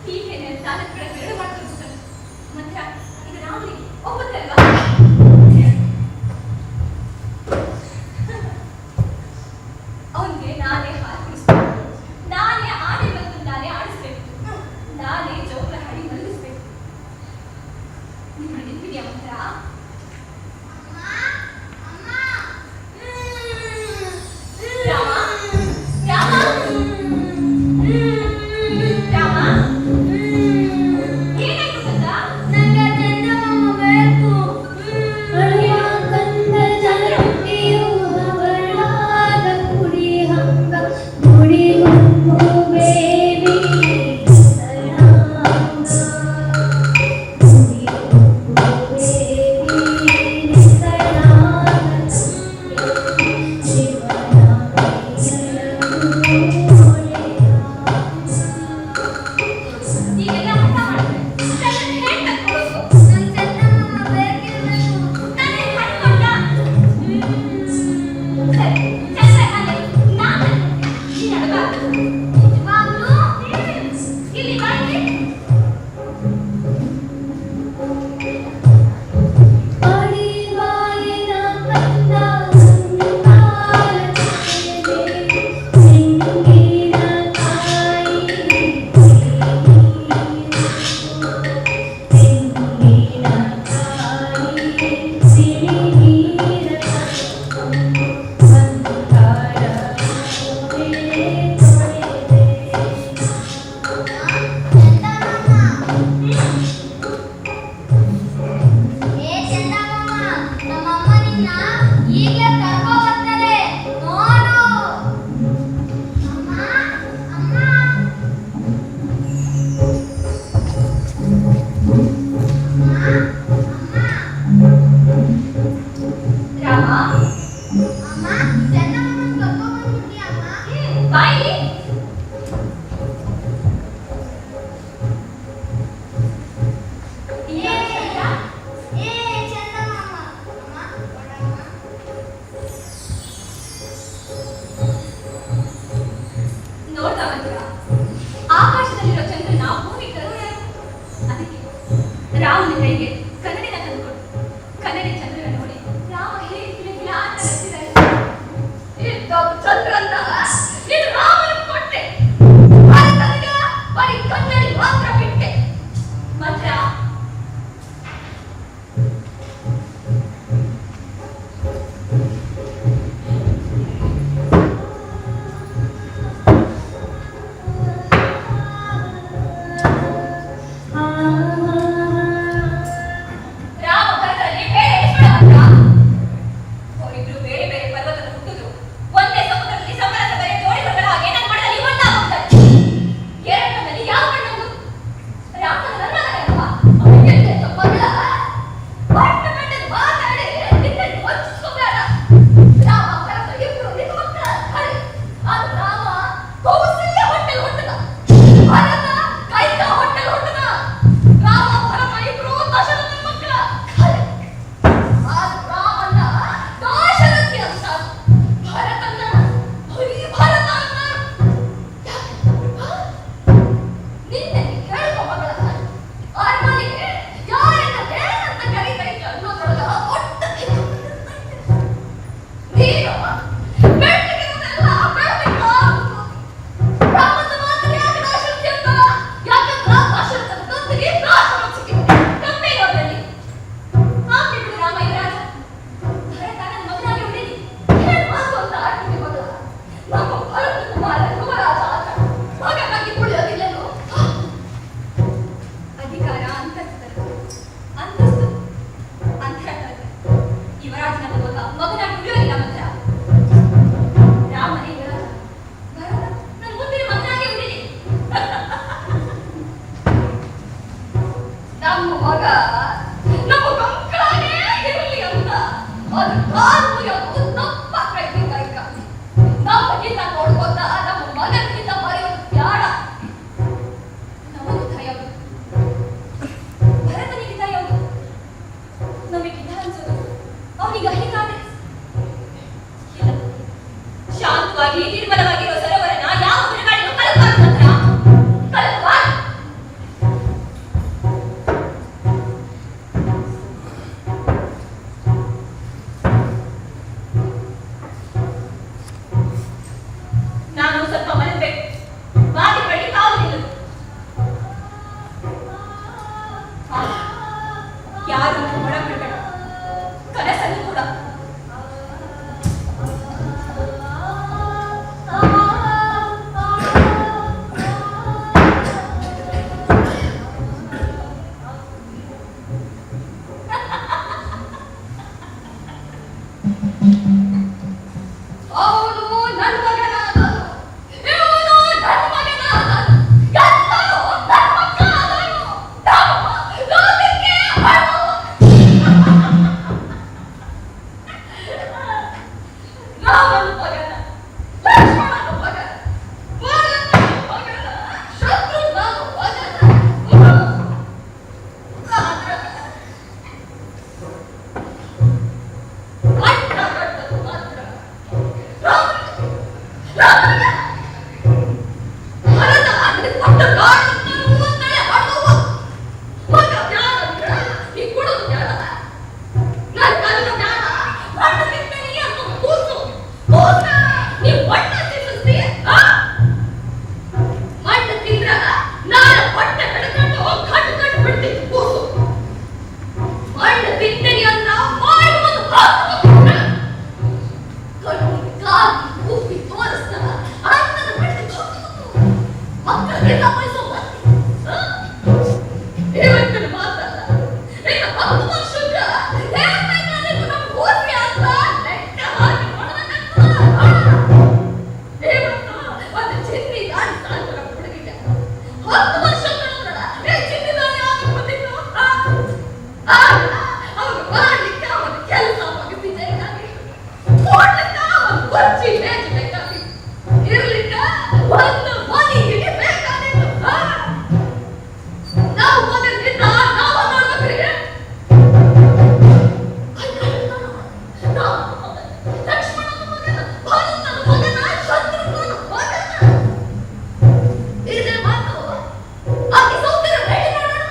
ಹೀಗೇನೆ ತಾನ ಎರಡು ಮಾಡ್ಕೊಂಡು ಮಂತ್ರ ಇದು ರಾಮನಿಗೆ ಒಪ್ಪತ್ತಲ್ವಾ? ಅವನಿಗೆ ನಾನೇ ಹಾಲು ಕುಡಿಸ್ಬೇಕು, ನಾನೇ ಆನೆ ಬಂದು ನಾನೇ ಆಡಿಸ್ಬೇಕು, ನಾನೇ ಜೋಗ್ರ ಹಾಡಿ ಮಲಗಿಸ್ಬೇಕು. ನಿಮ್ಗೆ ನೆನಪಿದೆಯಾ ಮಂತ್ರ? ಆಕಾಶದಲ್ಲಿರೋ ಚಂದ್ರನ ಭೂಮಿ ಕರುಣ, ಅದಕ್ಕೆ ರಾಮನ ಕೈಗೆ ಕನ್ನಡಿನ ತಂದುಕೊಡು. ಕನ್ನಡಿ ಚಂದ್ರನ ನೋಡಿ ರಾಮ ಹೇಗೆ ಚಂದ್ರನ್ನ ನೀನು ರಾಮನ ಕೊಟ್ಟೆ, ಬರೀ ಕನ್ನಡಿ ಮಾತ್ರ ಬಿಟ್ಟೆ. ಮಾತ್ರ ಶಾಂತವಾಗಿ ನಿರ್ಮಲವಾಗಿರುವ ಸರೋವರನ ಯಾವ ಬಿರುಗಾಳಿಗೂ ಕಲಕಬಾರದು. ಅವ್ರು ಮಾಡ್ಲಿಕ್ಕೆ ಅವರ ಕೆಲಸ ಬೇಕಾಗಿತ್ತು, ಕೊಡ್ಲಿಕ್ಕೆ ಒಂದು ಕುರ್ಚಿ ಮೇಜ್ ಬೇಕಾಗಿತ್ತು, ಇರ್ಲಿಕ್ಕೆ ಒಂದು ಮನೆ ಬೇಕಾಗಿತ್ತು. ನಾವು ಮೊದಲಿಂದ ನಾವು ನೋಡ್ಬೇಕ್ರಿ. ಲಕ್ಷ್ಮಣನ ಮಗನ, ಭರತನ ಮಗನ, ಶತ್ರುಘ್ನನ ಮಗನ. ಇದೇ ಮಾತು ಆಕೆ ಸೌಂದರ್ಯ ಭೇಟಿ ಮಾಡೋಣ.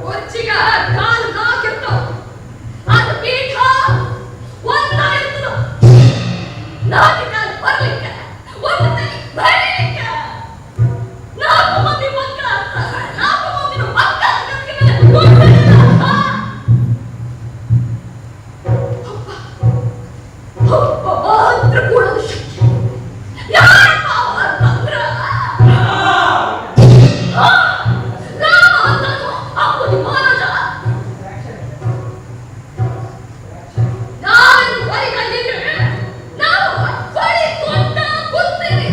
ಕುರ್ಚಿಗ ಕಾಲು ನಾಕಿರ್ತಾವ, ಅದು ಪೀಠ ಒಂದ ಇರ್ತದ. ನಾಲ್ಕು ಕಾಲು ಬರ್ಲಿಕ್ಕೆ, ಒಂದು ತಲೆ ಬರೀಲಿಕ್ಕೆ. ನಾಲ್ಕು ಮಂದಿ ಮಕ್ಕಳ ನಾಲ್ಕು ಮಂದಿನ ಮಕ್ಕಳ ಒಬ್ಬ ಮಾತ್ರ ಕೂಡಲು ಶಕ್ಯ. ಯಾರಪ್ಪ ಅಂತಂದ್ರ ರಾಮ ಅಂತಾನು ಅಪ್ಪನಿ ಮಹಾರಾಜ. ನಾವೇನು ಬರಿಗಲ್ಲಿದ್ರೆ ನಾವು ಬಳಿ ಕೊಟ್ಟ ಕೂತೇವೆ.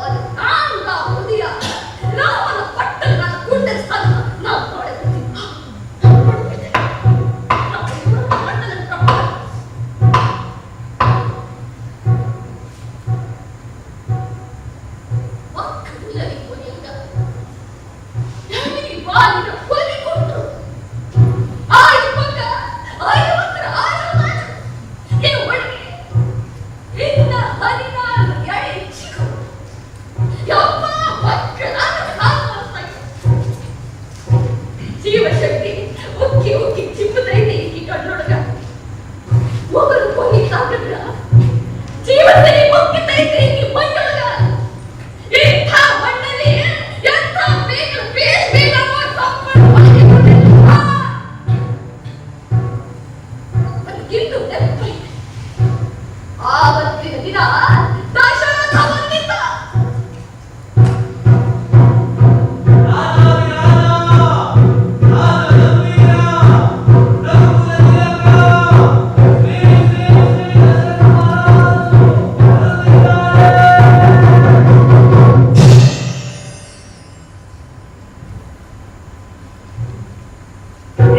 ಅದು ತಾಂಗ ಹುದಿಯ ರಾಮನ ಪಟ್ಟಣ ಗುಂಡೆ ಸ್ಥಳ ನಾವು ನೋಡಿದ್ವಿ. ಮಕ್ಕಳಿಲ್ಲದೆ ಕೊನೆಯಂಗ ಹೆಣ್ಣಿಗೆ ಬಾಲಿನ ಕೊನೆ ಕೊಟ್ಟರು. ಆಯ್ತು ಮಗ, ಆಯ್ತು ಮಕ್ಕಳ ಆಜು ಏನು ಒಳಗೆ ಇನ್ನ 16 ಎಳೆ ಚಿಕ್ಕು ಯಪ್ಪ ಮಕ್ಕಳಾದ ಸಾಕು. ಜೀವಶಕ್ತಿ ಉಕ್ಕಿ ಉಕ್ಕಿ ಚಿಮ್ಮುತ್ತೈತೆ ಈ ಕಣ್ಣೊಳಗ. ಮಗಳು ಕೊನೆ ಸಾಕಿದ್ರ ಜೀವಸರಿ ಮುಕ್ಕಿತೈತೆ ಈ ಮೈಯೊಳಗ. ಇಂಥ ಮಣ್ಣಲ್ಲಿ ಎಂಥ ಬೇಗ ಬೇಗ ತಪ್ಪನ್ನು ಮಾಡಿಕೊಂಡಿಲ್ಲ. ಅದಕ್ಕಿಂತ ನೆನಪೈತೆ, ಆವತ್ತಿನ ದಿನ ದಶರಥ ಬಂದಿದ್ದ.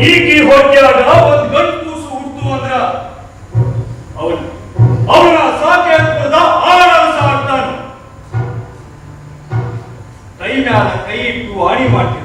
ಈಕಿ ಹೊಟ್ಟೆಯಾಗ ಒಂದು ಗಂಡು ಕೂಸು ಹುಟ್ಟು ಅಂದ್ರ ಅವನ ಸಾಕ್ಯದ ಆಡಲು ಸಾಕ್ತಾನು. ಕೈ ಮ್ಯಾಲ ಕೈ ಇಟ್ಟು ಆಣಿ ಮಾಡ್ತೀನಿ.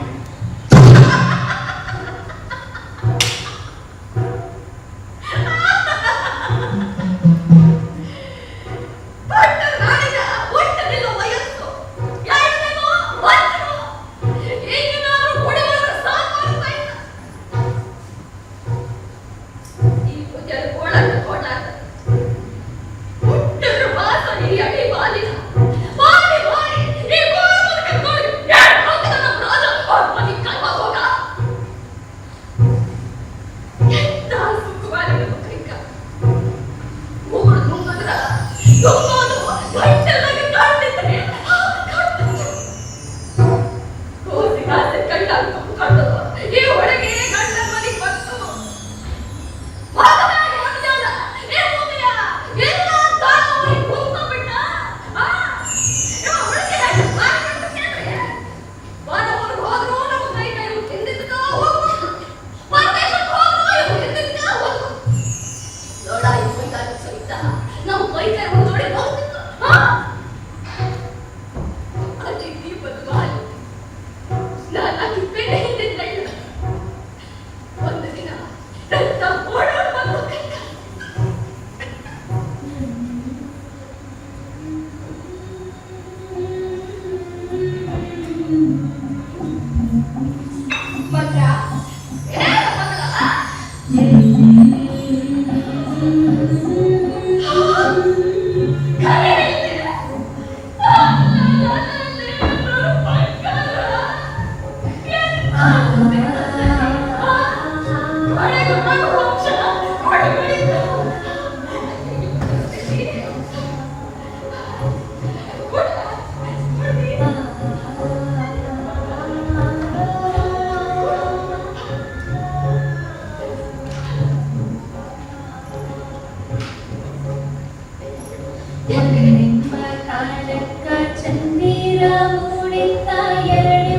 ಚಂದಿರ ಮೂಡಿತ ಎರಡು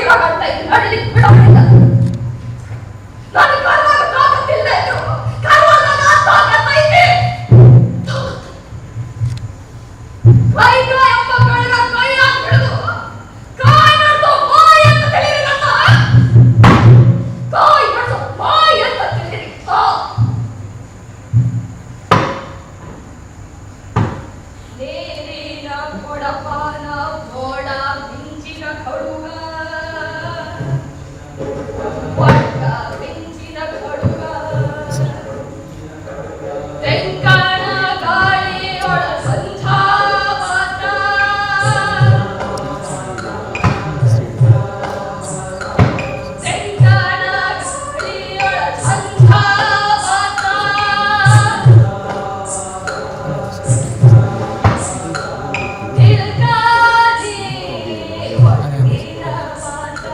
ಇವಾಗ ನಡಲಿಕ್ಕೆ ಬಿಡೋದಿಲ್ಲ. ನಾನು ಕಾರುವಾಗ ತಾಕತ್ತಿಲ್ಲ ಇದ್ರು ಕಾರುವಾಗ ತಾಕತ್ತೈತೆ. ಕೈಗ ಎಂಬ ಕಳೆಗ ಕೈಯಾಗಿ ಹಿಡಿದು ಕಾಯಿ ನಡೆದು ಬಾಯಿ ಅಂತ ತಿಳಿರಿ ನನ್ನ ಕಾಯಿ ನಡೆದು ಬಾಯಿ ಅಂತ ತಿಳಿರಿ. ನೇರಿನ ಕೊಡಪಾನ ಮೋಡ ಮಿಂಚಿನ ಕಡುಗ ಒಟ್ಟ ಮಿಂಚಿನ ಕಡುಗ ತೆಂಕಣ ಗಾಳಿಯೊಳ ಸಂಧಾವಾತ ತೆಂಕಣ ಗಾಳಿಯೊಳ ಸಂಧಾವಾತ ತಿಳ್ಕಾದಿ ಒಟ್ಟಿನ ಮಾತ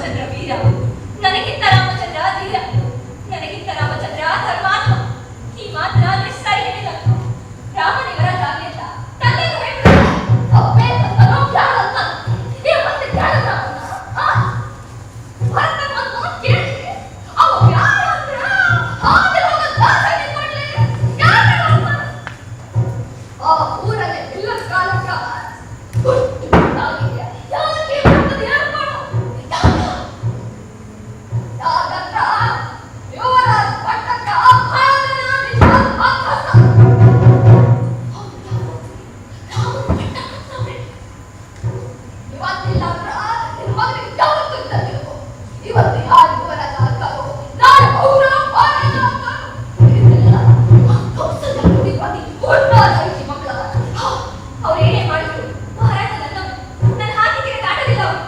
ರಾಮಚಂದ್ರ ವೀರ, ನನಗಿಂತ ರಾಮಚಂದ್ರ ಧೀರ, ನನಗಿಂತ ರಾಮಚಂದ್ರ ಧರ್ಮಾತ್ಮ. ಈ ಮಾತ್ರ ನಿಸ್ಸಾರಿ ಹೇಳಿದ ರಾಮನಿವರ ಜಾಗಿ ಅಂತ ತಂದೆಗೂ ಹೇಳಿದ್ರು. ಅಪ್ಪೇ ಅಂತನೋ ಬ್ಯಾಡ ಅಂತ ಈ ಮತ್ತೆ ಬ್ಯಾಡ ರಾಮನ ಭರತನ ಮಾತು ಕೇಳಿದ್ರೆ ಅವ ಬ್ಯಾಡ ಅಂದ್ರ ಹಾಗೆ ಹೋಗ ದಾಸಗಿ ಮಾಡ್ಲಿ ಯಾಕೆ ಅಂತ ಆ ಊರಲ್ಲೇ ಇಲ್ಲದ ಕಾಲಕ್ಕ ಹುಟ್ಟಾಗಿದೆ. ಯಾಕೆ ಬರ್ತದೆ ಹೇಳ್ಕೊಡು. ಯಾಕಂದ್ರ ಯುವರಾಜ ಪಟ್ಟಕ್ಕ ಭಾರತದ ನಿಜ ಆಕಾಶ ಇವತ್ತಿಲ್ಲ ಅಂದ್ರ ನಿನ್ನ ಮಗನಿಗೆ ಯಾವತ್ತೂ ಇದ್ದಿರ್ಬೇಕು. ಇವತ್ತು ಯಾರು ಯುವರಾಜ ಆಗ್ತಾರೋ ನಾಳೆ ಅವರು ಮಹಾರಾಜ ಆಗ್ತಾರೋ ಇದೆಲ್ಲ ಕೌಸಲ್ಯ ನುಡಿ ಬಂದು ಹುಟ್ಟಾದ ಐತಿ ಮಕ್ಕಳ. ಅವ್ರು ಏನೇ ಮಾಡಿದ್ರು ಮಹಾರಾಜ ನನ್ನ ಹಾಕಿಗೆ ದಾಟಲಿಲ್ಲ ಅವರು.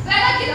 ಬೆಳಗಿನ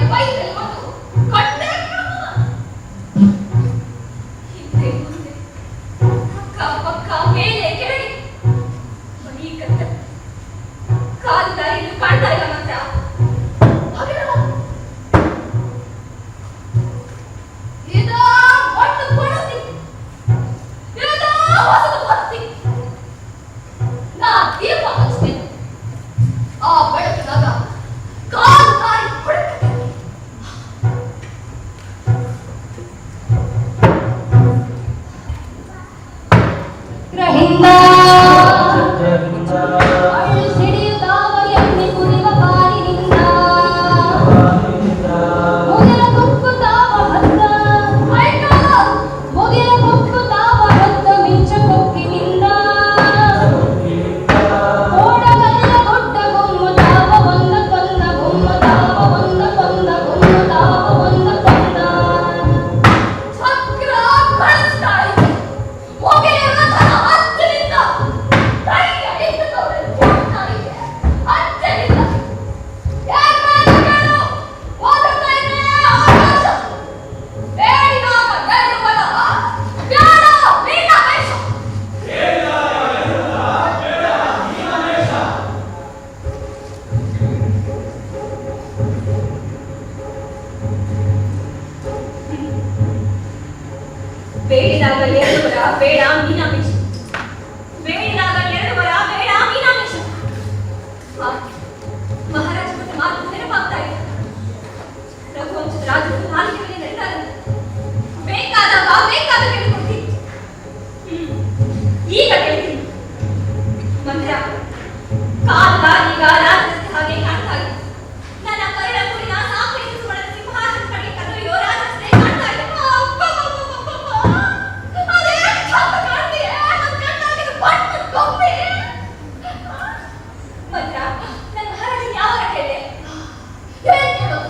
ಬೇಡಿದಾಗ 2 ವರ ಬೇಡ ಮೀನಾಮೇಶ, ಬೇಡಿದಾಗ 2 ವರ ಬೇಡ ಮೀನಾಮೇಶ. ಮಹಾರಾಜ ಮತ್ತೆ ಮಾತು ನೆನಪಾಗ್ತಾ ಇದೆ. ರಘುವಂಶದ ರಾಜರು ನಾಲ್ಕು ಮೇಲೆ ನಡೆದಾರಂತೆ. ಬೇಕಾದಾಗ ಬೇಕಾದ ಕೇಳಿಕೊಡ್ತೀನಿ. ಈಗ ಕೇಳ್ತೀನಿ. ಮಂತ್ರ ಕಾಲ ಈಗ ರಾಜರಸ್ತೆ ಹಾಗೆ ಕಾಣ್ತಾ ಇದೆ. ನನ್ನ ಕರಡ ಕುರಿನ ಸಾಕರಿಸಿಕೊಳ್ಳದ ಸಿಂಹಾಸನ ಕಡೆ ಕರೆಯೋ ರಾಜರಸ್ತೆ ಕಾಣ್ತಾ ಇದೆ. ಅದೇ ಚಂದ ಕಾಣ್ತೀಯ, ನನ್ನ ಕಣ್ಣಾಗಿನ ಬಣ್ಣ ಗೊಂಬೆ. ಮಂತ್ರ ನನ್ನ ಮಹಾರಾಜನ ಯಾವಾಗ ಕೇಳಿದೆ? ಏನ್ ಕೇಳೋದು?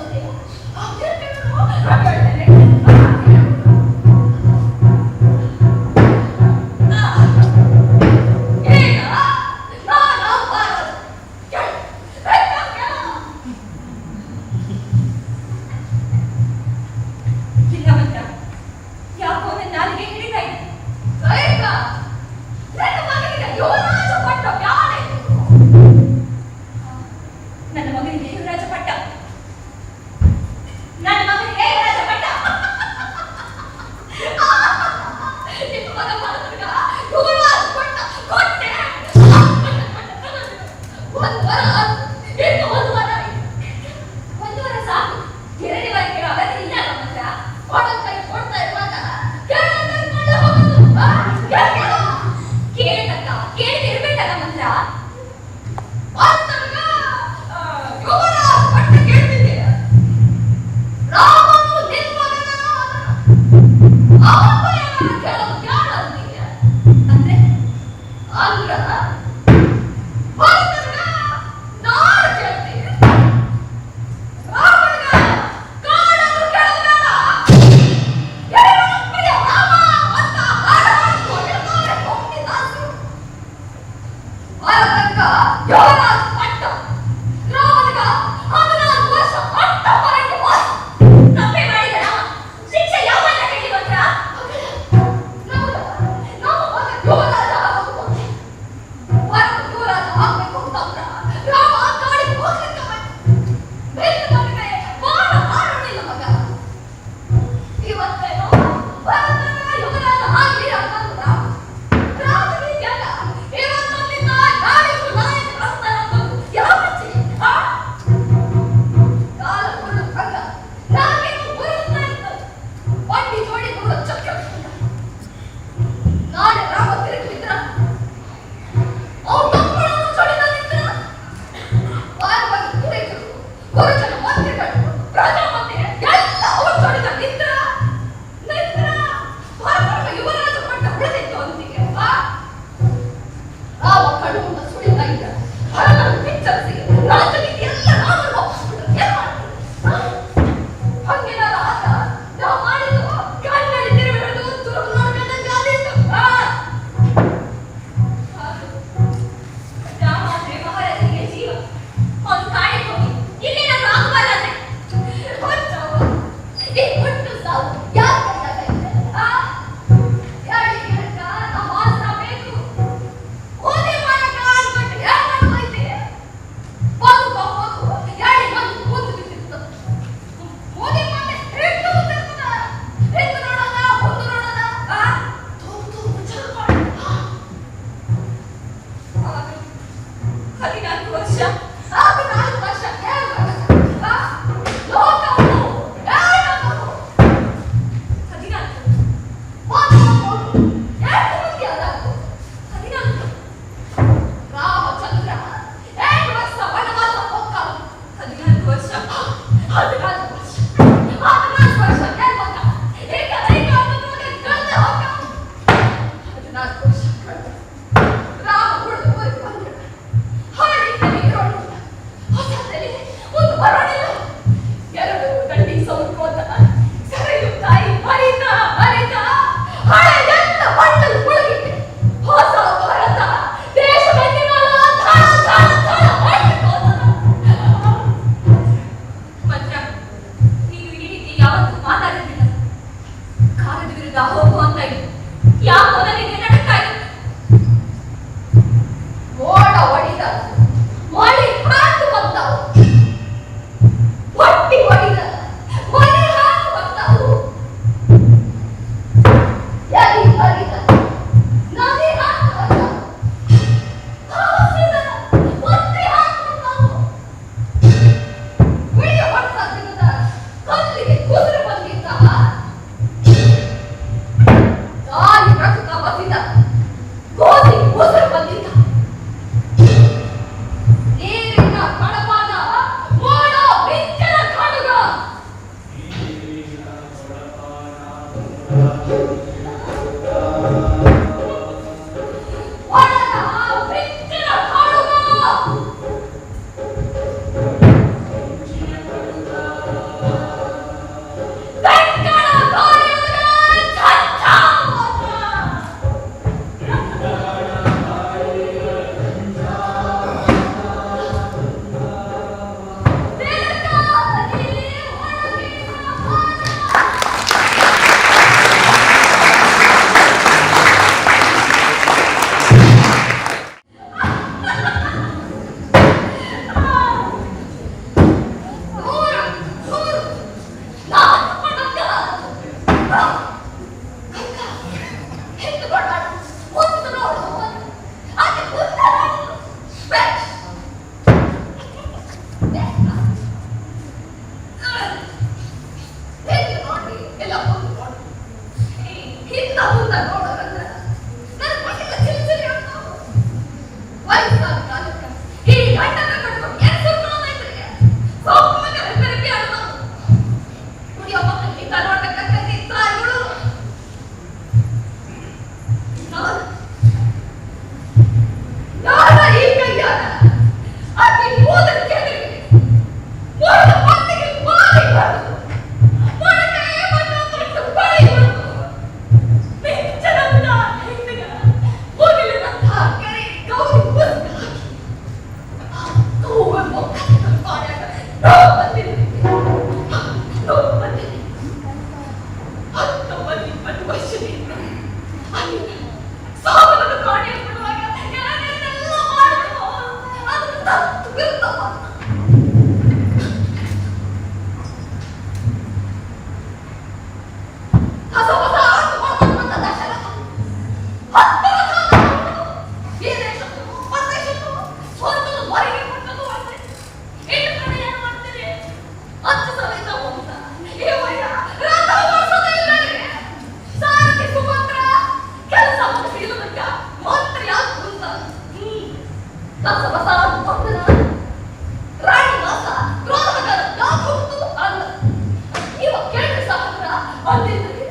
ಅಂದಿದ್ದರೆ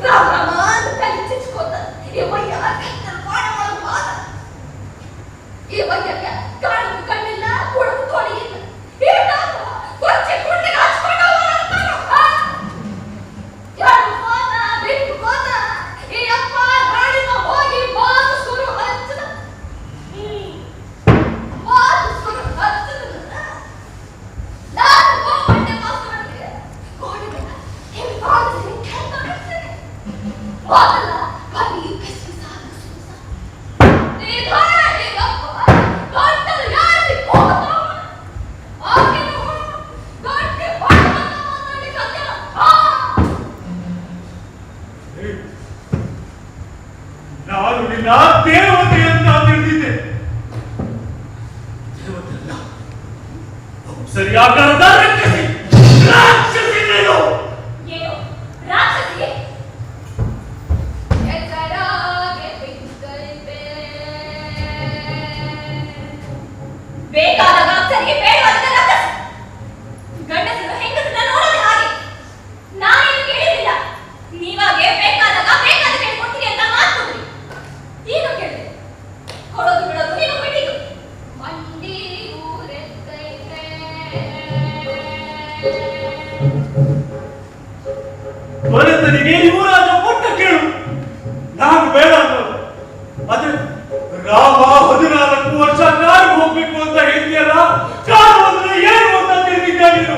ರಾಮ ರಾಮ ಅಂತ ತಲೆ ಚಿಚ್ಕೋತ ಇವಯ್ಯ ಕತ್ತಲು ಬಾಣಗಳ ಮಾದ ಇವಯ್ಯ ಕಾಣು ಕಣ್ಣಿಲ್ಲ ಕೊಡದು ತೊಡೆಯಿಲ್ಲ ಏನಾದ್ರು ಕೊಚ್ಚೆ ಕುಂಡಿಗೆ ಹಚ್ಕೊಂಡವ ಯಾರು ಹೋದ ಬಿಟ್ಟು ಹೋದ ಈ ಅಪ್ಪ ರಾಣಿನ ಹೋಗಿ ಮಾತು ಸುರು ಹಚ್ಚದ ಮಾತು ಸುರು ಹಚ್ಚದ ನಾನು ಹೋಗ್ಬಂಡೆ ಮಾಸ್ತವನಿಗೆ ಗೋಡಿಗೆ ಹೆವಿ ಬಾಗಿಸಿ ಕೆಂತ ಕಟ್ಸನೆ ಹೋದಲ್ಲ ಬರೀ ಕಸಿ ಸಾಲು ಸುಸ ನಿಧಾನ ಹೇಗಪ್ಪ ಗಂಟಲು ಯಾರಿಗೆ ಹೋಗ್ತಾವ ಆಕೆನು ಗಂಟೆ ಬಾಯಿ ಮಾತಾಡಿ ಕತ್ತೆನ ನಾನು ನಿನ್ನ ದೇವತೆ ಅಂತ ತಿಳಿದಿದ್ದೆ. ದೇವತೆಯಲ್ಲ, ಸರಿಯಾದ ರಾಕ್ಷಸಿ ರಾಕ್ಷಸಿ ನೀನು. ಏನು ರಾಕ್ಷಸಿ ಎತ್ತರಾಗೆ ಬಿದ್ದೈತೆ ಬೇಕಾದಾಗ ಅಪ್ಸರಿಗೆ ಬೇಡವಾದ ರಾಕ್ಷಸಿ ಗಂಡಸರು ಹೆಂಗಸನ್ನ ನೋಡೋದು ಹಾಗೆ ನಾನೇನು ಕೇಳಿರಲಿಲ್ಲ ನೀವಾಗೆ ಬೇಕಾದಾಗ ಬೇಕಾದ ಕೇಳ್ಕೊಡ್ತೀನಿ ಅಂತ ಮಾತುಕೊಡ್ರಿ ಈಗ ಕೇಳಿದೆ ಕೊಡೋದು ಬಿಡೋದು ನೀವು ಬಿಟ್ಟಿದ್ದು ಮಂಡಿ ಊರೆತ್ತೈತೆ ಭರತನಿಗೆ ಯುವರಾಜ ಪಟ್ಟ ಕೇಳು. ನಾನು ಬೇಡ ಅನ್ನೋದು. ಅದೇ ರಾಮ 14 ವರ್ಷ ಕಾಡಿಗೆ ಹೋಗ್ಬೇಕು ಅಂತ ಹೇಳ್ತೀಯಲ್ಲ, ಕಾಡು ಅಂದ್ರೆ ಏನು ಅಂತ ತಿಳಿದಿದ್ದ ನೀನು.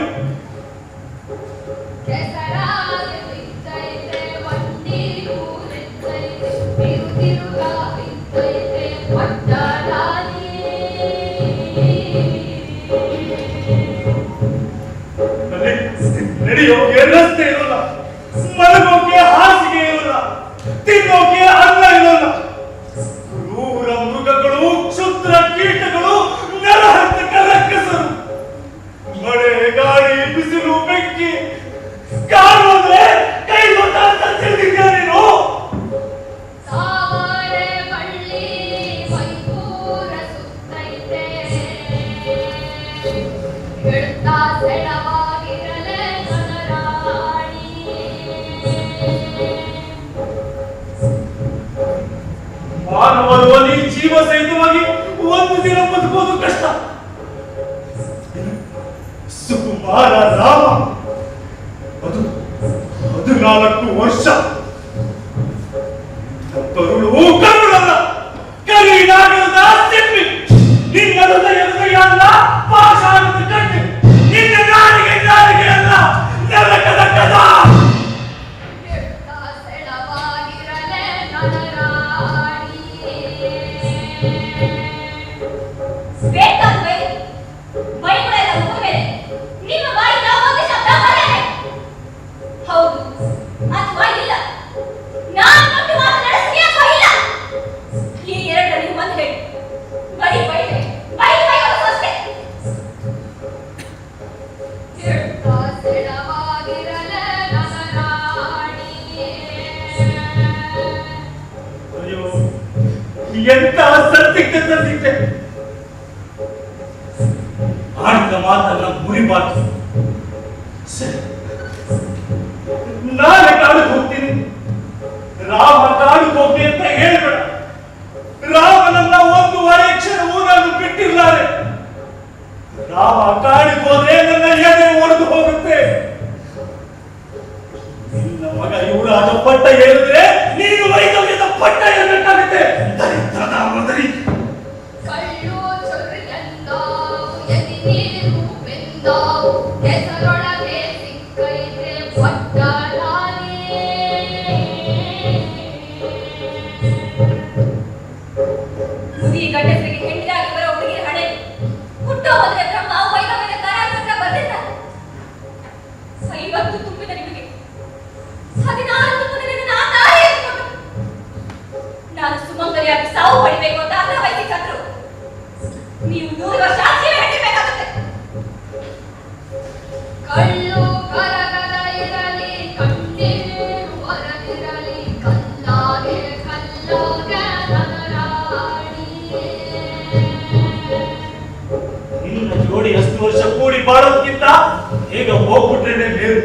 ಕೆಸರಾಗೆ ಬಿದ್ದೈತೆ ಮಂಡಿ ಊರೆತ್ತೈತೆ ತಿರುಗಾ ಬಿದ್ದೈತೆ ಪಟ್ಟರಾಗಿ ನಡೆಯೋ ರಸ್ತೆ ಇರೋಲ್ಲ, ಮಲಗೋಕೆ ಹಾಸಿಗೆ ಇರೋಲ್ಲ, ತಿನ್ನೋಕೆ ಅನ್ನ ಇರೋಲ್ಲ. ಕ್ರೂರ ಮೃಗಗಳು, ಕ್ಷುದ್ರ ಕೀಟಗಳು, ನರಹಂತ ಕಲಕ್ಕಸರು, ಮಳೆ ಗಾಳಿ ಬಿಸಿಲು ಬೆಂಕಿ, ಕಾಡು ಅಂದ್ರೆ ಕೈ ದೊಡ್ಡ ಅಂತ ತಿಳಿದಿದ್ದ ನೀನು. ಸಾವರೆ ಬಳ್ಳಿ ಮೈಪೂರ ಸುತ್ತೈತೆ ಹಿಡ್ತಾ ಸೆಳವಾಗಿರಲೆ ನಗರಾಣಿ ಮಾನವರು ಅಲ್ಲಿ ಜೀವ ಸಹಿತವಾಗಿ ಒಂದು ದಿನ ಬದುಕೋದು ಕಷ್ಟ. ಸುಕುಮಾರ ರಾಮ 14 ವರ್ಷ ಕರುಳು ಕರುಳಲ್ಲ, ಕರಿನಾಗದ ಸಿಪ್ಪಿ, ನಿನ್ನ ಹೃದಯ ಅಲ್ಲ, ಪಾಷಾಣದ ಕಟ್ಟಿ, ನಿನ್ನ ನಾಲಿಗೆ ಅಲ್ಲ, ನರಕದ ಕದ. ಹಿಡ್ತಾ ಸೆಳವಾಗಿರಲೆ ನಗರಾಣಿ ಬೇಕಾದ ಬೈಗಳೆಲ್ಲ ಮುಗಿದ್ಮೇಲೆ ನಿಮ್ಮ ಬಾಯಿಂದ ಒಂದು ಶಬ್ದ ಬರಲೇ ಹೌದು ಅಥವಾ ಇಲ್ಲ ನಾನು ಕೊಟ್ಟು ಮಾತನಾಡಿಸ್ತೀಯ ಅಥವಾ ಇಲ್ಲ ಈ ಎರಡರಲ್ಲಿ ಒಂದು ಹೇಳಿ ಬರೀ ಬೈದೆ ಬೈದು ಅಷ್ಟೇ ಹಿಡ್ತಾ ಸೆಳವಾಗಿರಲೆ ನಗರಾಣಿ ಅಯ್ಯೋ, ಎಂತ ಸಂದಿಗ್ಧತೆ. ಆಡಿದ ಮಾತನ್ನ ಮುರಿಬಾರ್ದು. ಸರಿ, ನಾಳೆ ಕಾಡಿಗೆ ಹೋಗ್ತೀನಿ. ರಾಮ ಕಾಡಿಗೆ ಹೋಗ್ಲಿ ಅಂತ ಹೇಳ್ಬೇಡ. ರಾಮನನ್ನ 1 ಕ್ಷಣವೂ ನಾನು ಬಿಟ್ಟಿರ್ಲಾರೆ. ರಾಮ ಕಾಡಿಗೆ ಹೋದ್ರೆ ನನ್ನ ಎದೆ ಒಡೆದು ಹೋಗುತ್ತೆ. ನಿನ್ನ ಮಗ ಯುವರಾಜ ಪಟ್ಟ ಏರಿದ್ರೆ ನೀನು ವೈದ್ಯದ ಪಟ್ಟ ಏರಬೇಕಾಗುತ್ತೆ. ದರಿದ್ರದ ಮದರಿ. ಕಳ್ಳು ಚೊರ್ರಿಯಂದಾವು ಎದಿ ನೀರು ಬೆಂದಾವು ಕೆಸರೊಳಗೆ ಸಿಕ್ಕೈತೆ ಪಟ್ಟರಾಗಿ ಮುದಿ ಗಂಡಸರಿಗೆ ಹೆಂಡರಾಗಿ ಬರೋ ಹುಡುಗಿಯ ಹಣೆ ಹುಟ್ಟೋ ಹೋದ್ರೆ ಬ್ರಹ್ಮ ವೈಭವದ ಕಾರಾಗೃಹ ಬಂದಿದ್ದ 50 ತುಂಬಿದ ನಿಮಗೆ 16 ತುಂಬಿದ ನಾ ತಾಯಿ ಎತ್ಕೊಂಡು ನಾನು ಸುಮಂಗಲಿಯಾಗಿ ಸಾವು ಪಡಿಬೇಕು ಅಂತ ಅರ್ಧ ವಯಸ್ಸಿ ಸತ್ರು ನೀವು 100 ವರ್ಷ ಜೀವ ಹಿಡಿಬೇಕಾಗುತ್ತೆ. ಕಳ್ಳು ಕರಗದ ಇರಲಿ ಕಣ್ಣೀರು ಹೊರದಿರಲಿ ಕಲ್ಲಾಗೆ ನಗರಾಣಿ ನಿನ್ನ ಜೋಡಿ 10 ವರ್ಷ ಕೂಡಿ ಬಾಳೋದಕ್ಕಿಂತ ಈಗ ಹೋಗ್ಬಿಟ್ರೇನೆ ಮೇಲು.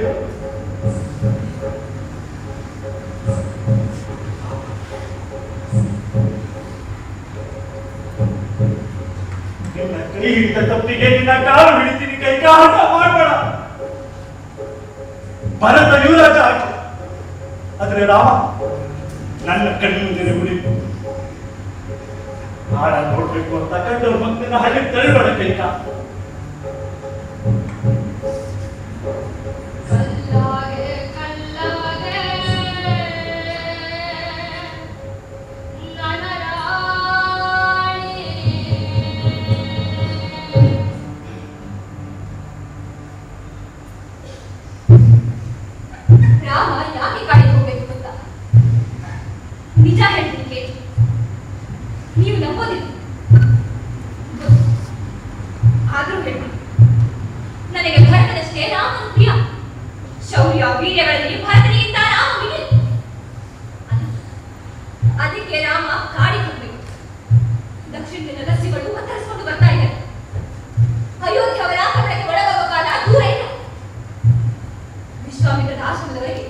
ಹಿಡಿದ ತಪ್ಪಿಗೆ ನಿನ್ನ ಕಾಲು ಹಿಡಿತೀನಿ, ಕೈ ಕಾಟ ಮಾಡಬೇಡ. ಭರತ ಯುವರಾಜ ಆಯ್ತು, ಆದ್ರೆ ರಾಮ ನನ್ನ ಕಣ್ಣು ಉಳಿತು. ಆಡ ನೋಡ್ಬೇಕು ಅಂತ ಕಂಡವ್ರ ಮಕ್ಕಳನ್ನ ಹಳ್ಳಿ ತಳ್ಬೇಡ ಕೈಕ. ರಾಮ ಯಾಕೆ ಕಾಡಿಗೆ ಹೋಗ್ಬೇಕು ಅಂತ ನಿಜ ಹೇಳ್ತೀನಿ ಕೇಳಿ, ನೀವು ನಂಬೋದಿಲ್ಲ. ಆದ್ರೂ ಹೇಳಿ, ನನಗೆ ಭರತನಷ್ಟೇ ರಾಮನ ಪ್ರಿಯ. ಶೌರ್ಯ ವೀರ್ಯಗಳಲ್ಲಿ ಭರತನಿಗಿಂತ ರಾಮ ವಿಜಯ. ಅದಕ್ಕೆ ರಾಮ ಕಾಡಿಗೆ ಹೋಗ್ಬೇಕು. ದಕ್ಷಿಣದ ರಸ್ಸಿಗಳು ಒತ್ತರಿಸಿಕೊಂಡು ಬರ್ತಾ ಇದ್ದಾರೆ. ಅಯೋಧ್ಯೆ ಅವರ ಆಕ್ರಮಣಕ್ಕೆ ಒಳಗಾಗುವ ಕಾಲ ದೂರ ಇಲ್ಲ. ವಿಶ್ವಾಮಿತ್ರದ ಆಶ್ರಮದವರೆಗೆ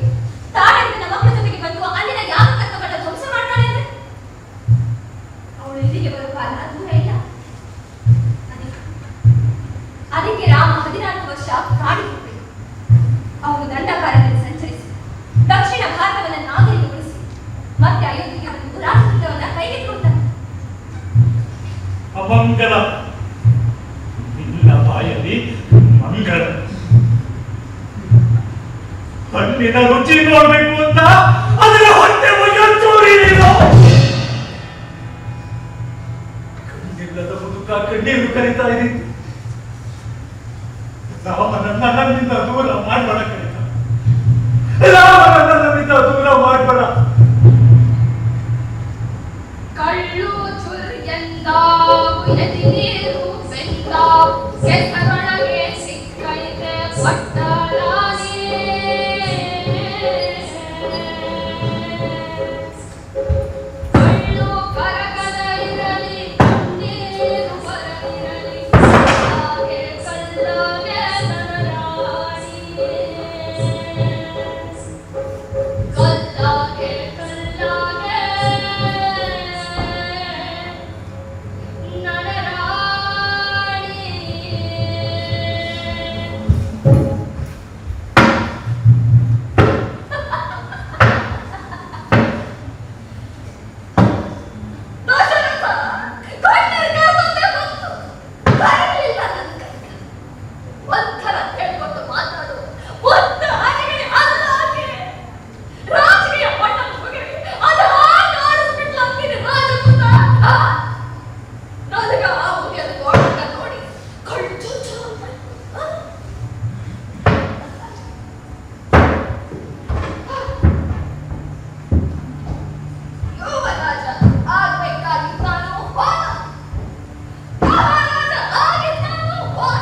ತಾಡದಿಂದ ಮಕ್ಕಳ ಜೊತೆಗೆ ಬಂದು ಅಲ್ಲಿನ ಯಾವ ತಕ್ಕಪಟ್ಟ ಧ್ವಂಸ ಮಾಡ್ತಾಳೆ ಅಂದ್ರೆ ಅವಳು ಇಲ್ಲಿಗೆ ಬರುವ ಕಾಲ ದೂರ ಇಲ್ಲ. ಅದಕ್ಕೆ ರಾಮ 14 ವರ್ಷ ಕಾಡಿಗೆ ಹೋಗ್ಬೇಕು. ಅವನು ದಂಡಕಾರದಲ್ಲಿ ಸಂಚರಿಸಿ ದಕ್ಷಿಣ ಭಾರತವನ್ನು ನಾಗರಿಕಗೊಳಿಸಿ ಮತ್ತೆ ಅಯೋಧ್ಯೆಗೆ ಬಂದು ರಾಜಕೀಯವನ್ನ ಕೈಗೆತ್ತಿಕೊಳ್ತಾನೆ. ಅಮಂಗಲ ನಿನ್ನ ಬಾಯಲ್ಲಿ ಮಂಗಳ. ಹಣ್ಣಿನ ರುಚಿ ನೋಡ್ಬೇಕು ಅಂತ ಅದರ ಹೊಟ್ಟೆ ಮುಗಿಯೋ ಕಣ್ಣಿಲ್ಲದ ಮುದುಕ ಕಣ್ಣೀರು ಕರೀತಾ ಇದ್ದೀವಿ. ರಾಮನನ್ನ ನನ್ನಿಂದ ದೂರ ಮಾಡಬೇಡ ಕರೀತ, ರಾಮನನ್ನ ನನ್ನಿಂದ ದೂರ ಮಾಡಬೇಡ. ಕಳ್ಳು ಚುರ್ ಎಂದಾವು ಎದಿ ನೀರು ಬೆಂದಾವು ಕೆಸರೊಳಗೆ ಸಿಕ್ಕೈತೆ ಪಟ್ಟರಾಣಿ. ಕಳ್ಳು ಕರಗದ ಇರಲಿ ಕಣ್ಣೀರು ಬರದಿರಲಿ ಹಾಗೆ ಕಲ್ಲಗೆ ನನರಾಣಿ. ಕಲ್ಲಾಗೆ ಕಲ್ಲಾಗೆ ನನರಾಣಿ. ದಶರಥ ಕಣ್ಣೀರಿಗೆ ಬಂದೆ ಬಂತು, ಬರಲಿಲ್ಲ ನನ್ನ ಕೈಗೆ. ಒಂಥರ ಹೇಳ್ಕೊಟ್ಟು ಮಾತಾಡು, ಒಂದು ಆನೆಗೆ ಅಲ್ಲಾಗೆ ರಾಜಕೀಯ ಪಟ್ಟ ಮುಗಿಗೆ ಅದು ಹಾಗೆ ಆಡಿಸ್ಬಿಟ್ಲ ಅಂತೀನಿ ರಾಜಪುತ್ರ. ನನಗ ಆ ಮುಗಿಯದ ಗೋಡನ್ನ ನೋಡಿ ಕಳ್ಳು ಚುಚ್ಚು ಅಂತ. ಯುವರಾಜ ಆಗ್ಬೇಕಾಗಿದ್ದಾನು ಹೋದ, ಮಹಾರಾಜ ಆಗಿದ್ದಾನು ಹೋದ.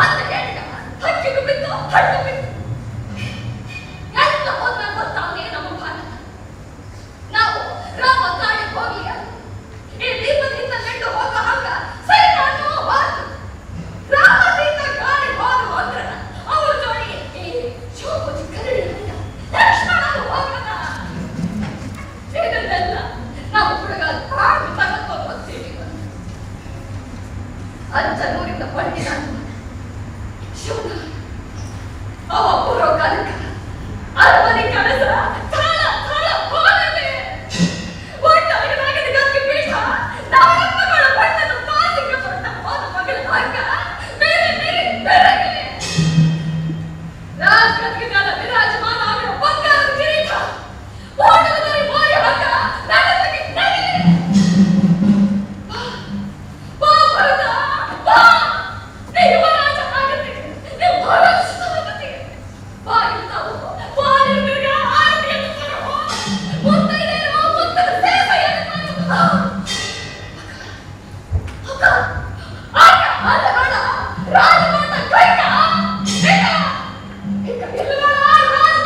ಒಂದು ಹೇಳಿದ ಹಕ್ಕಿಗೂ ಬಿತ್ತು ಹಣ್ಣು ಬಿತ್ತು. ಎಲ್ಲ ಹೋದ ಗೊತ್ತಾಗೇ ನಮ್ಮ ಭಾರತ. ನಾವು ರಾಮ ಕಾಡಿಗೆ ಹೋಗ್ಲಿಲ್ಲ, ಈ ದೀಪದಿಂದ ನೆಟ್ಟು ಹೋಗೋ ಹಂಗ ಸರಿ ನಾನು ಹೋದ. ರಾಮದಿಂದ ಕಾಡಿಗೆ ಹೋದ್ರು ಅಂದ್ರೆ ಅವ್ರ ಜೋಡಿ ಈ ಶೋಭಜಿ ಕರಡಿಲ್ಲ, ಲಕ್ಷ್ಮಣನು ಹೋಗಲ್ಲ. ಇದನ್ನೆಲ್ಲ ನಾವು ಹುಡುಗ ತಾಳ್ಮೆ ತಗೊಂಡು ಹೋಗ್ತೀವಿ. ಅಂಚನೂರಿಂದ ಪಂಡಿತ ಶಿವನ ಅವ ಪೂರ್ವ ಕಾಲಕ್ಕ ಅರಮನೆ ಕನಸ ತಾಳ ತಾಳ ಹೋದನೆ. ಒಟ್ಟಾಗದಾಗಿದೆ ಗಂಗೆ ಪೀಠ ನವರತ್ನಗಳ ಬಣ್ಣದ ಮಾಸಿಕ ಬಣ್ಣ ಹೋದ ಮಗಳ ಹಂಗ ಬೇರೆ ಬೇರೆ ಬೆರಗನೆ. ರಾಜಗದ್ಗೆ ಕಾಲ ವಿರಾಜಮಾನ ಆಗಿರೋ ಬಂಗಾರದ ಕಿರೀಟ ಓಡುವುದರಿ ಮೋರಿ ಹಂಗ ನನ್ನ ಬಗ್ಗೆ ನಗಿದೆ. ಬಾ ಭರತ ಬಾ, ನೀ ಯುವರಾಜ ಆಗತ್ತೆ, ನೀ ಭರತನಾಗತ್ತೆ. ಬಾ ಇರ್ತಾವು, ಬಾ ನಿರ್ಮಿರ್ಗ ಆರತಿಯನ್ನು ತರಹೋ, ಮುತ್ತೈದೆಯರು ಮುತ್ತದ ಸೇವೆಯನ್ನು ತರಹೋ. ಅಕ್ಕ ಆಗ ಅಲ್ಲಗಳ ರಾಜಮಾತ ಕೈಕ ಈಗ ಇಲ್ಲಗಳ ರಾಜ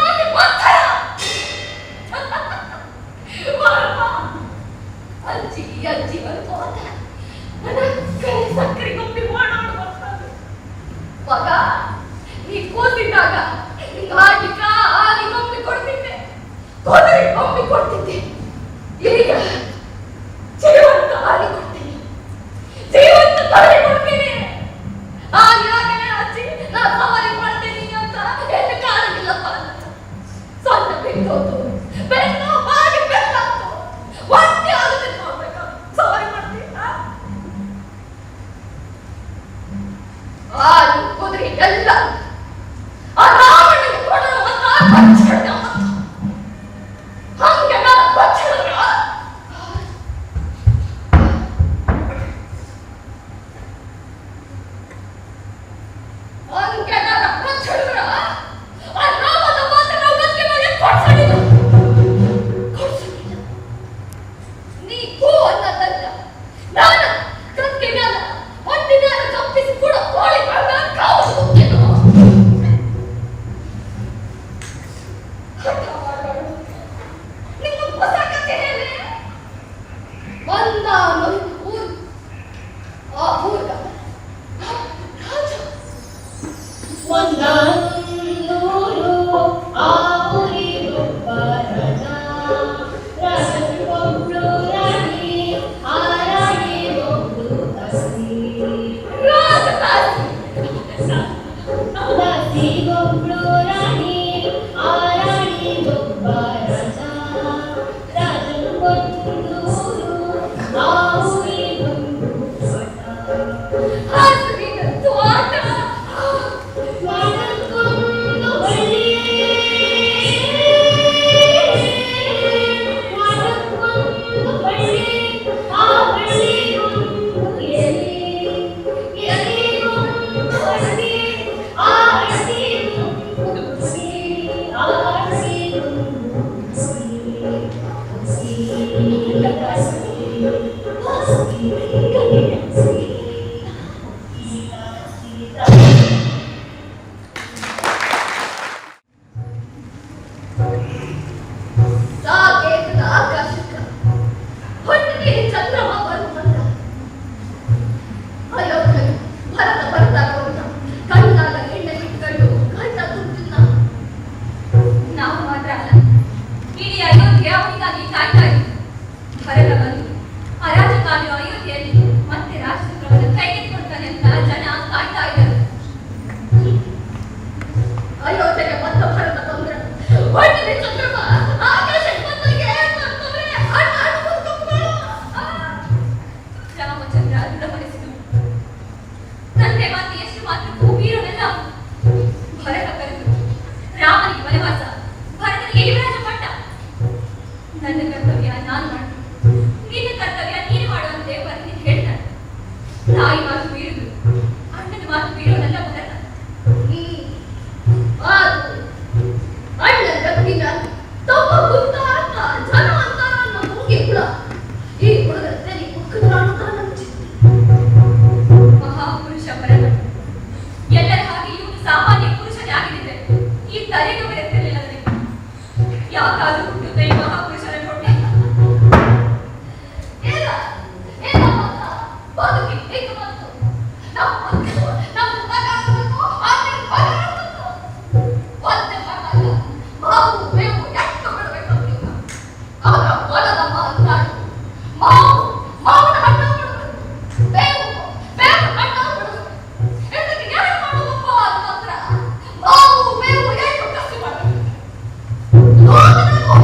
Oh,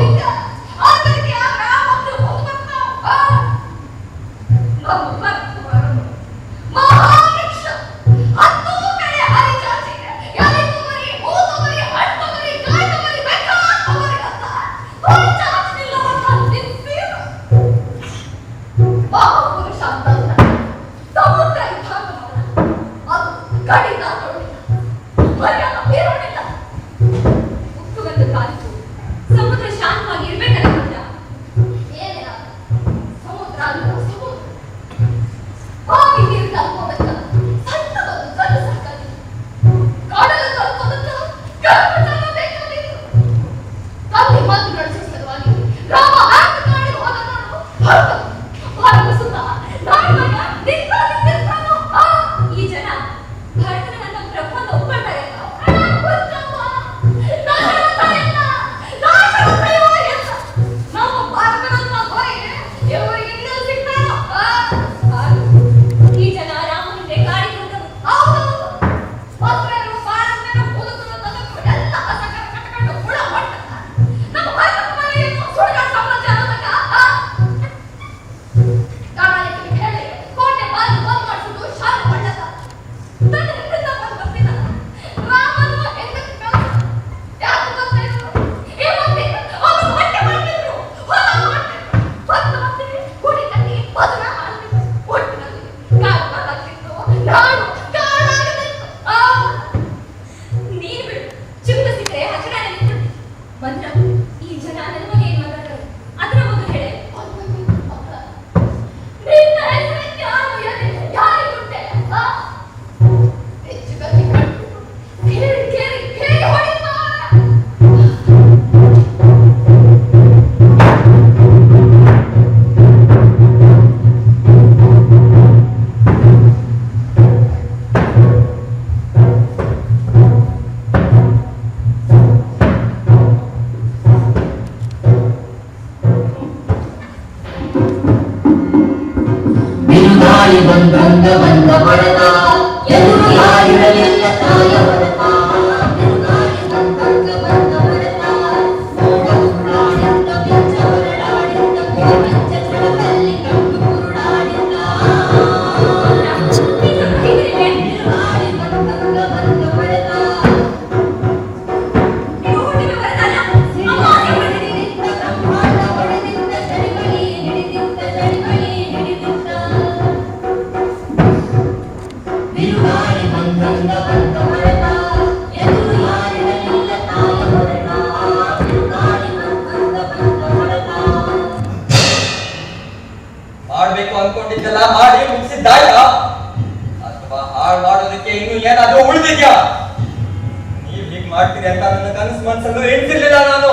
ಮಾಡ್ತೀರಿ ಅಂತ ನನ್ನ ಕನಸು ಮನಸ್ಸಲ್ಲೂ ಎಣಿಸಿರ್ಲಿಲ್ಲ ನಾನು.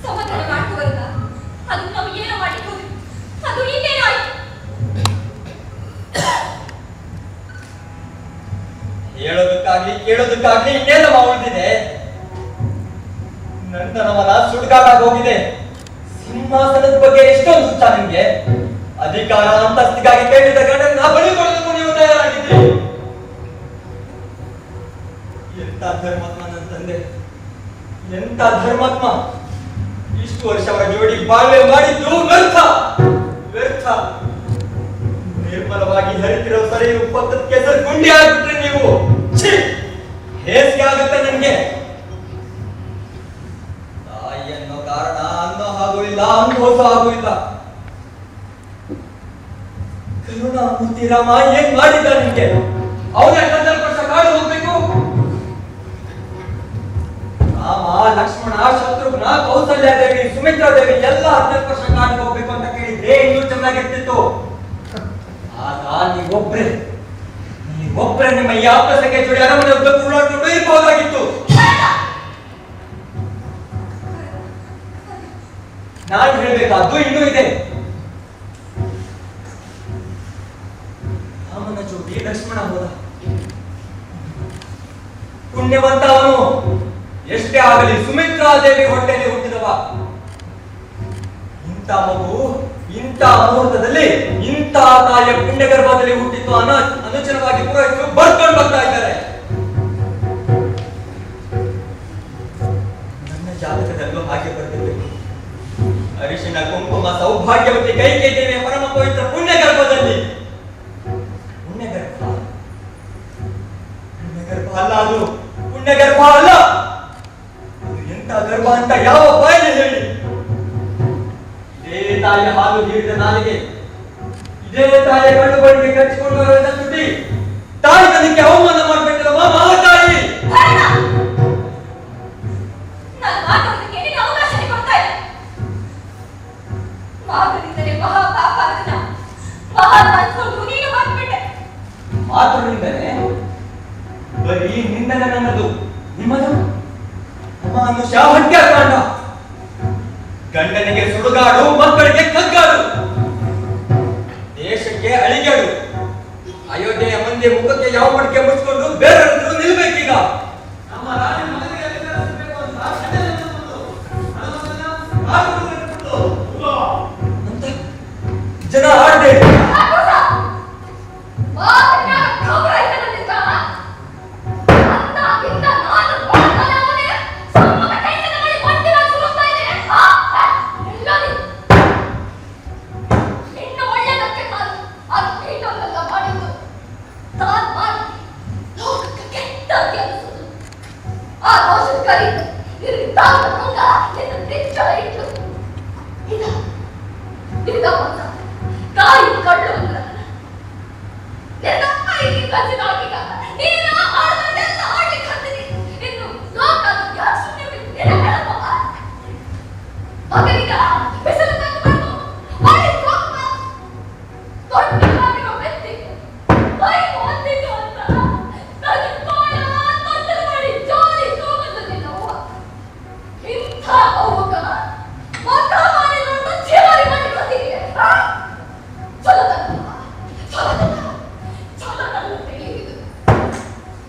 ಸಮಾಧಾನ ಮಾಡ್ಕೋಬಾರ್ದ? ಅದು ನಾವು ಏನೋ ಮಾಡಿದ್ದು, ಅದು ಇನ್ನೇನೋ ಆಯ್ತು. ಹೇಳೋದಕ್ಕಾಗ್ಲಿ ಕೇಳೋದಕ್ಕಾಗ್ಲಿ ಇನ್ನೇನಮ್ಮ ಉಳಿದಿದೆ. ನಂದನವನ ಸುಡುಗಾಟ ಹೋಗಿದೆ. ಸಿಂಹಾಸನದ ಬಗ್ಗೆ ಎಷ್ಟೊಂದು ಹುಚ್ಚ ನಿಮ್ಗೆ. ಅಧಿಕಾರ ಅಂತಸ್ತಿಗಾಗಿ ಕೇಳಿದ ಗಂಡನ ಬಳಿ ಕೊಡೋದಕ್ಕೂ ನೀವು ತಯಾರಾಗಿದ್ರಿ. ಎಂತ ಧರ್ಮಾತ್ಮ ನನ್ನ ತಂದೆ, ಎಂತ ಧರ್ಮಾತ್ಮ. ಇಷ್ಟು ವರ್ಷ ಅವರ ಜೋಡಿ ಬಾಳ್ವೆ ಮಾಡಿದ್ದು ವ್ಯರ್ಥ ವ್ಯರ್ಥ. ನಿರ್ಮಲವಾಗಿ ಹರಿತಿರೋ ಸರಿಯು ಪಕ್ಕದ ಕೆಸರು ಗುಂಡಿ ಆಗ್ಬಿಟ್ರೆ ನೀವು. ಹೇಸಿಗೆ ಆಗುತ್ತೆ ನನ್ಗೆ. ತಾಯಿ ಅನ್ನೋ ಕಾರಣ ಅನ್ನೋ ಹಾಗೂ ಇಲ್ಲ, ಅನುಭವಿಸ ಹಾಗೂ ಇಲ್ಲ. ಕರುಣಾಮೂರ್ತಿ ರಾಮ ಏನ್ ಮಾಡಿದ್ದ ನಿಮ್ಗೆ? ಅವನೇ 14 ವರ್ಷ ಕಾಡು ಹೋಗ್ಬೇಕು. ರಾಮ, ಲಕ್ಷ್ಮಣ, ಶತ್ರುಘ್ನ, ಕೌಸಲ್ಯ ದೇವಿ, ಸುಮಿತ್ರಾ ದೇವಿ ಎಲ್ಲ 14 ವರ್ಷ ಕಾಡು ಹೋಗ್ಬೇಕು ಅಂತ ಕೇಳಿದ್ರೆ ಇನ್ನೂ ಚೆನ್ನಾಗಿರ್ತಿತ್ತು. ಆಗ ನೀವೊಬ್ರೆ ನಿಮ್ಮ ಈ ಆಪ್ತಸಂಖ್ಯೆ ಜೋಡಿ ಅರಮನೆ ಉದ್ದಕ್ಕೂ ಉಳ್ಳಾಡ್ಕೊಂಡು ಇರಬಹುದಾಗಿತ್ತು. ನಾನು ಹೇಳ್ಬೇಕಾದ್ದು ಇನ್ನೂ ಇದೆ. ರಾಮನ ಜೋಡಿ ಲಕ್ಷ್ಮಣ ಹೋದ. ಪುಣ್ಯವಂತ ಅವನು. ಎಷ್ಟೇ ಆಗಲಿ ಸುಮಿತ್ರಾ ದೇವಿ ಹೊಟ್ಟೆಯಲ್ಲಿ ಹುಟ್ಟಿದವ. ಇಂಥ ಮಗು ಇಂಥ ಮುಹೂರ್ತದಲ್ಲಿ ಇಂಥ ತಾಯಿಯ ಪುಣ್ಯ ಗರ್ಭದಲ್ಲಿ ಹುಟ್ಟಿತ್ತು ಅನುಚರವಾಗಿ ಪುರೋಹಿತರು ಬರ್ಕೊಂಡು ಬರ್ತಾ ಇದ್ದಾರೆ. ನನ್ನ ಜಾತಕದಲ್ಲೂ ಹಾಗೆ ಬರ್ತಿರ್ಬೇಕು. ಅರಿಶಿನ ಕುಂಕುಮ ಸೌಭಾಗ್ಯವತಿ ಕೈಕೇಯಿ ದೇವಿಯ ಪರಮ ಪವಿತ್ರ ಪುಣ್ಯ ಗರ್ಭದಲ್ಲಿ. ಪುಣ್ಯಗರ್ಭ ಅಲ್ಲ, ಅದು ಪುಣ್ಯಗರ್ಭ ಅಲ್ಲ. ಅದು ಎಂತ ಗರ್ಭ ಅಂತ ಯಾವ ಬಾಯಲ್ಲಿ ಹೇಳಿ? ಇದೇ ತಾಯಿಯ ಹಾಲು ಹೀರಿದ ನಾಲಿಗೆ, ಇದೇ ತಾಯಿಯ ಕಣ್ಣು ಬಳಿಗೆ ಕಚ್ಚಿಕೊಂಡು ಬರುವಂತ ತುಟಿ, ತಾಯಿ ತನಕ್ಕೆ ಅವಮಾನ ಮಾಡ್ಬೇಕಲ್ಲ ಮಹಾತಾಯಿ. ಮಾತುಗಳಿಂದಲೇ ಬರೀ ನಿಂದನೆ ನನ್ನದು, ನಿಮ್ಮದು ಅಮಾನುಷ ಹತ್ಯಾಕಾಂಡ. ಗಂಡನಿಗೆ ಸುಡುಗಾಡು, ಮಕ್ಕಳಿಗೆ ಕಗ್ಗಾಡು, ದೇಶಕ್ಕೆ ಅಳಿಗಾಡು. ಅಯೋಧ್ಯೆಯ ಮಂದಿ ಮುಖಕ್ಕೆ ಯಾವ ಮಡಿಕೆ ಮುಚ್ಚಿಕೊಂಡು ಬೇರೆಯವರು ನಿಲ್ಬೇಕೀಗ. ನಮ್ಮ ರಾಣಿ ಮಗನಿಗೆ ಅಧಿಕಾರ ಸಿಗಬೇಕು ಅಂತ ಜನ ಆಡ್ಬೇಕು.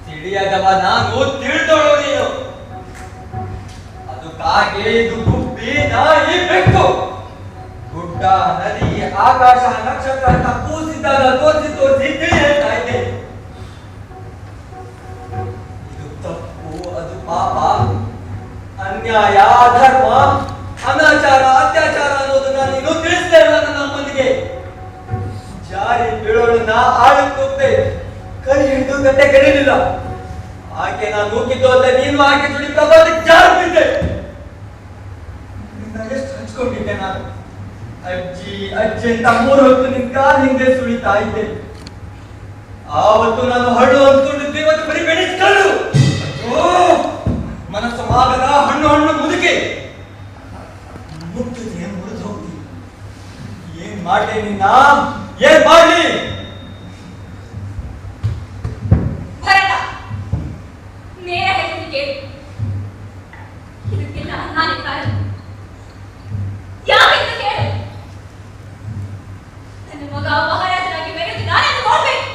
ತಿಳಿಯದವ ನಾನು, ತಿಳಿದೋಳು ನೀನು. ಅದು ಕಾಗೆ, ಇದು ಗುಬ್ಬಿ, ನಾಯಿ, ಬೆಕ್ಕು. ಗುಡ್ಡ, ನದಿ, ಆಕಾಶ, ನಕ್ಷತ್ರ ಅಂತ ಕೂಸಿದ್ದಾಗ ತೋರಿಸಿ ತೋರಿಸಿ ತಿಳಿ ಹೇಳ್ತಾ ಇದ್ದೆ. ಇದು ತಪ್ಪು, ಅದು ಪಾಪ, ಅನ್ಯಾಯ, ಅಧರ್ಮ, ಅನಾಚಾರ, ಅತ್ಯಾಚಾರ ಅನ್ನೋದನ್ನ ನೀನು ತಿಳಿಸ್ತಾ ಇಲ್ಲ ನನ್ನ ಅಮ್ಮನಿಗೆ. ಜಾರಿ ಬೀಳೋಳನ್ನ ಆಳುತ್ತೋಗ್ತೆ, ಕೈ ಹಿಡಿದು ಗಂಟೆ ಕೆಡಲಿಲ್ಲ. ಆಕೆ ನಾನು ನೂಕಿದ್ದು ಅಲ್ಲ, ನೀನು ಆಕೆ ಜೋಡಿ ಪ್ರಭಾವಕ್ಕೆ ಜಾರು ಬಿದ್ದೆ. ಎಷ್ಟು ಹಂಚ್ಕೊಂಡಿದ್ದೆ ನಾನು. ಅಜ್ಜಿ ಅಜ್ಜಿ ಅಂತ 3 ಹೊತ್ತು ನಿನ್ ಕಾಲ್ ಹಿಂದೆ ಸುಳಿತಾ ಇದ್ದೆ. ಆವತ್ತು ನಾನು ಹಳ್ಳು ಅಂದ್ಕೊಂಡಿದ್ದೆ, ಇವತ್ತು ಬರೀ ಬೆಳೆಸ್ಕೊಂಡು ಮನಸ್ಸು ಮಾಗದ ಹಣ್ಣು ಹಣ್ಣು ಮುದುಕೆ ಮುಟ್ಟಿದೆ, ಮುರಿದು ಹೋಗ್ತೀನಿ. ಏನ್ ಮಾಡ್ಲಿ ನಿನ್ನ, ಏನ್ ಮಾಡ್ಲಿ? ಕೇಳಿ. ಇದಕ್ಕೆಲ್ಲ ನಾನೇ ಕಾರಣ. ಯಾಕೆಂತ ಕೇಳಿ. ನನ್ನ ಮಗ ಮಹಾರಾಜನಾಗಿ ಮೆರೆದು ನಾನೇನು ನೋಡ್ಬೇಕು.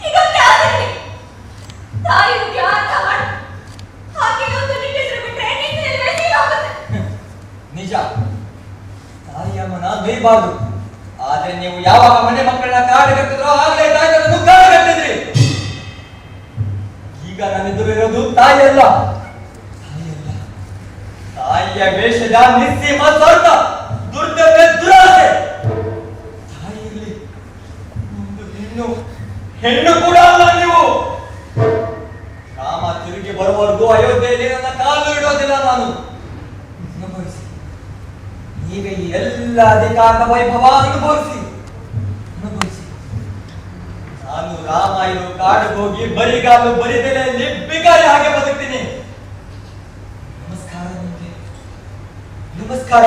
ಇದೊಂದೇ ಆಸಕ್ತಿ. ತಾಯಿ ತ್ಯಾಗ ಮಾಡಿ ಹಾಗೆ ಒಂದು ನಿಲ್ಲಿಸಿ ಬಿಟ್ರೆ ನಿಂತಿದ್ರೆ ಹೋಗುತ್ತೆ. ನಿಜ, ತಾಯಿಯಮ್ಮನ ಬೈಬಾರ್ದು. ಆದ್ರೆ ನೀವು ಯಾವಾಗ ಮನೆ ಮಕ್ಕಳನ್ನ ಕಾಡಗಟ್ಟಿದ್ರೋ ಆಗ್ಲೇ ತಾಯಿಗಳನ್ನು ಕಾಡಗಟ್ಟಿದ್ರಿ. ಈಗ ನನ್ನ ಎದುರಿರೋದು ತಾಯಿಯಲ್ಲ, ತಾಯಿಯ ವೇಷದ ನಿಸ್ಸೀಮ ಸ್ವಾರ್ಥ, ದುರ್ದವ್ಯ, ದುರಾಸೆ. ತಾಯಿ ಇರ್ಲಿ, ಒಂದು ಹೆಣ್ಣು ಕೂಡ ಅಲ್ಲ ನೀವು. ರಾಮ ತಿರುಗಿ ಬರುವವರೆಗೂ ಅಯೋಧ್ಯೆಯಲ್ಲಿ ನನ್ನ ಕಾಲು ಇಡೋದಿಲ್ಲ ನಾನು. ಅನುಭವಿಸಿ, ನೀವೇ ಈ ಎಲ್ಲ ಅಧಿಕಾರದ ವೈಭವ ಅನುಭವಿಸಿ. ನಾನು ರಾಮ ಇರೋ ಕಾಡಿಗೆ ಹೋಗಿ ಬರಿಗಾಲು ಬರಿದೆಲೆಯಲ್ಲಿ ಬಿಕಾರಿ ಹಾಗೆ ಬದುಕ್ತೀನಿ. ನಮಸ್ಕಾರ ನಿಮಗೆ, ನಮಸ್ಕಾರ.